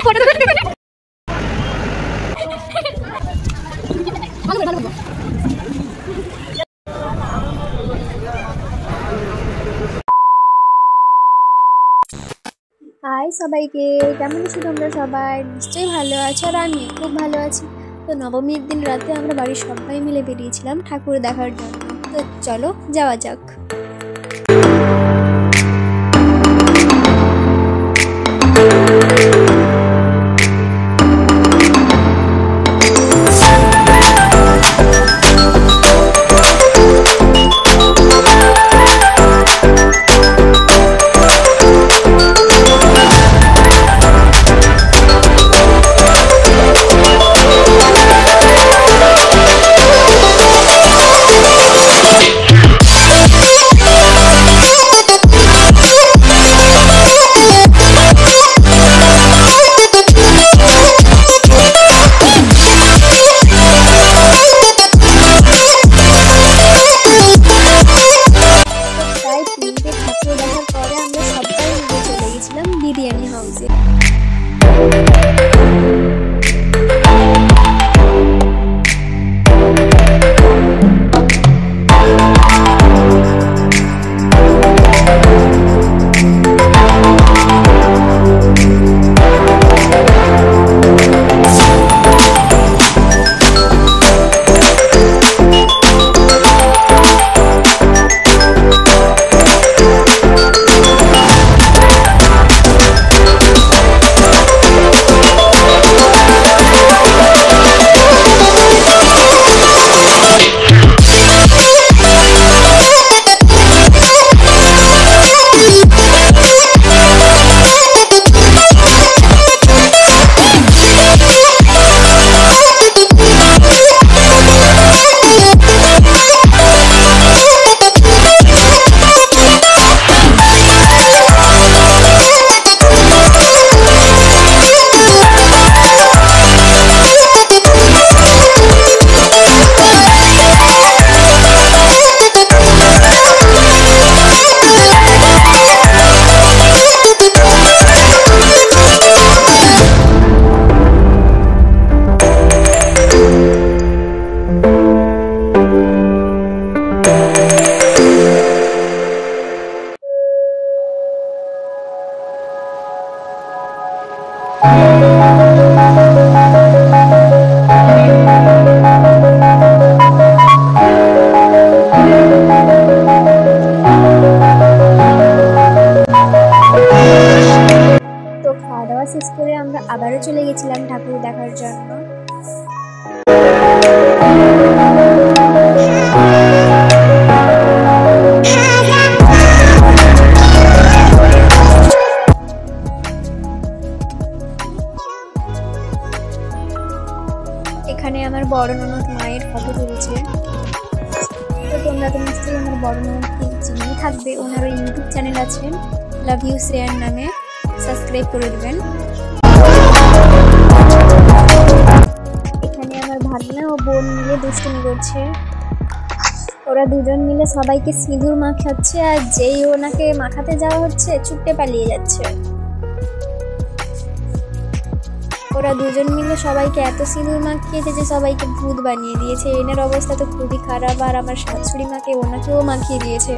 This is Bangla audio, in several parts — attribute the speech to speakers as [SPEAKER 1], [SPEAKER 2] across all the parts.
[SPEAKER 1] হাই সবাইকে, কেমন আছো তোমরা? সবাই নিশ্চয়ই ভালো আছো আর আমি খুব ভালো আছি। তো নবমীর দিন রাতে আমরা বাড়ির সবাই মিলে বেরিয়েছিলাম ঠাকুর দেখার জন্য। তো চলো যাওয়া যাক। বিরিয়ানি হাউসে। শেষ করে আমরা আবারও চলে গেছিলাম ঠাকুর দেখার জন্য। এখানে আমার বড় ননদ মায়ের ফটো তুলছে। তো তোমরা তো নিশ্চয়ই আমার বড় ননদকে চিনেই থাকবে, ওনারও ইউটিউব চ্যানেল আছে লাভ ইউ শ্রেয়ার নামে, সাবস্ক্রাইব করে দেবেন। এখানে আমার ভাগনা ও বোন মিলে দুষ্টুমি করছে। ওরা দুজন মিলে সবাইকে সিঁদুর মাখাচ্ছে, আর যেই ওনাকে মাখাতে যাওয়া হচ্ছে ছুটে পালিয়ে যাচ্ছে। ওরা দুজন মিলে সবাইকে এত সিঁদুর মাখিয়েছে যে সবাইকে ভূত বানিয়ে দিয়েছে। এনার অবস্থা তো খুবই খারাপ, আর আমার শাশুড়ি মাকে ওনাকেও মাখিয়ে দিয়েছে।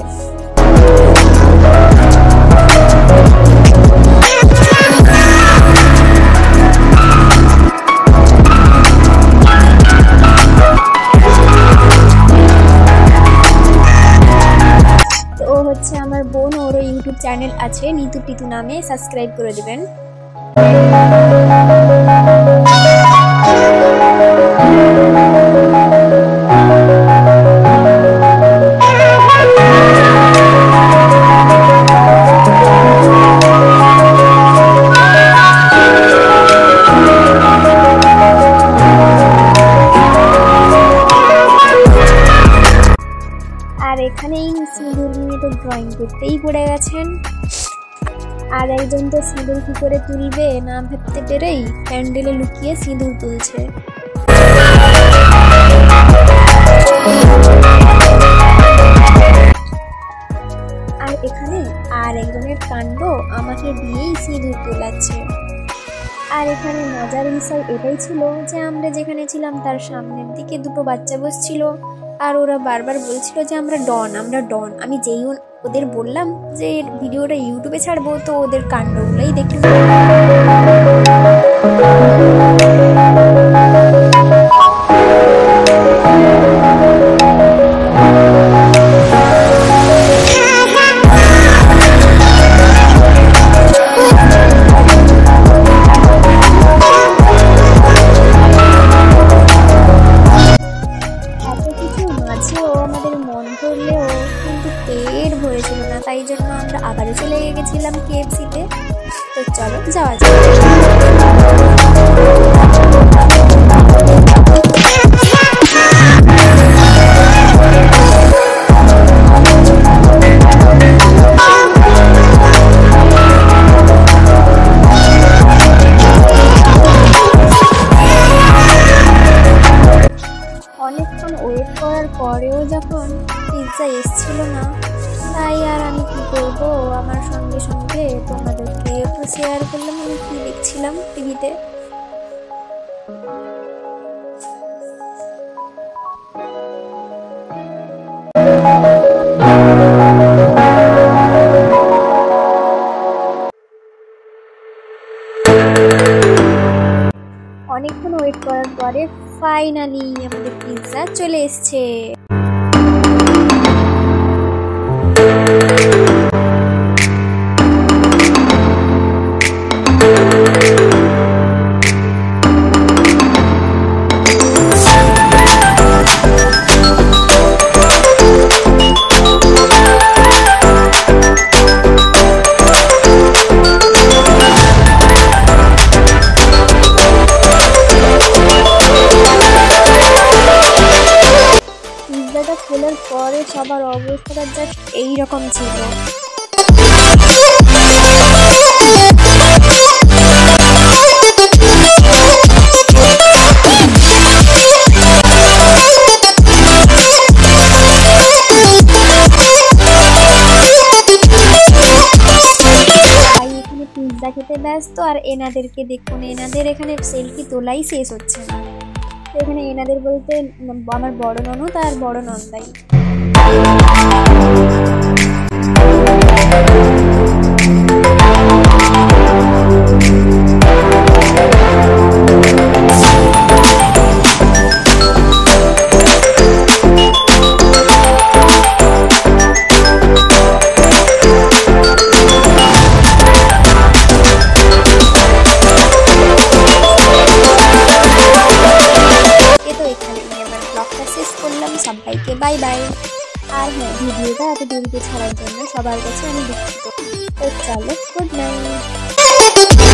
[SPEAKER 1] হচ্ছে আমার বোন, ওর ইউটিউব চ্যানেল আছে নিতু টিতু নামে, সাবস্ক্রাইব করে দেবেন। আর এখানেই সিঁদুর নিয়ে তো ড্রয়িং করতেই পড়ে গেছেন। আর একজন তো সিঁদুর কি করে তুলবে না ভাবতে পেরেই প্যান্ডেলে লুকিয়ে সিঁদুর তুলছে। আর এখানে আর একজনের কাণ্ড, আমাকে দিয়েই সিঁদুর তোলাচ্ছে। আর এখানে মজার বিষয় এটাই ছিল যে আমরা যেখানে ছিলাম তার সামনের দিকে দুটো বাচ্চা বসছিল, আর ওরা বারবার বলছিল যে আমরা ডন, আমরা ডন। আমি যেই ওদের বললাম যে ভিডিওটা ইউটিউবে ছাড়বো, তো ওদের কাণ্ডগুলোই দেখে আমাদের মন ধরলেও কিন্তু পেট ভরেছিল না, তাই জন্য আমরা আবারও চলে গেছিলাম KFC-তে। তো চলো যাওয়া যাক। অনেকক্ষণ ওয়েট করার পরেও যখন পিৎজা এসছিল না, তাই আর আমি কি করবো, আমার সঙ্গে সঙ্গে তোমাদেরকে একটু শেয়ার করলাম আমি কি দেখছিলাম টিভিতে। অনেকক্ষণ ওয়েট করার পরে ফাইনালি আমাদের পিৎজা চলে এসছে। পিৎজাটা খোলার পরে সবার অবস্থাটা জাস্ট এইরকম ছিল। এখানে পিৎজা খেতে ব্যস্ত, আর এনাদেরকে দেখুন, এনাদের এখানে সেলফি তোলাই শেষ হচ্ছে না। এখানে এনাদের বলতে আমার বড় ননদ আর বড় নন্দাই। শেষ করলাম, সবাইকে বাই বাই। আর হ্যাঁ, ভিডিওটা এত দেরিতে ছাড়ার জন্য সবার কাছে আমি দুঃখিত। তো চলো, গুড নাইট।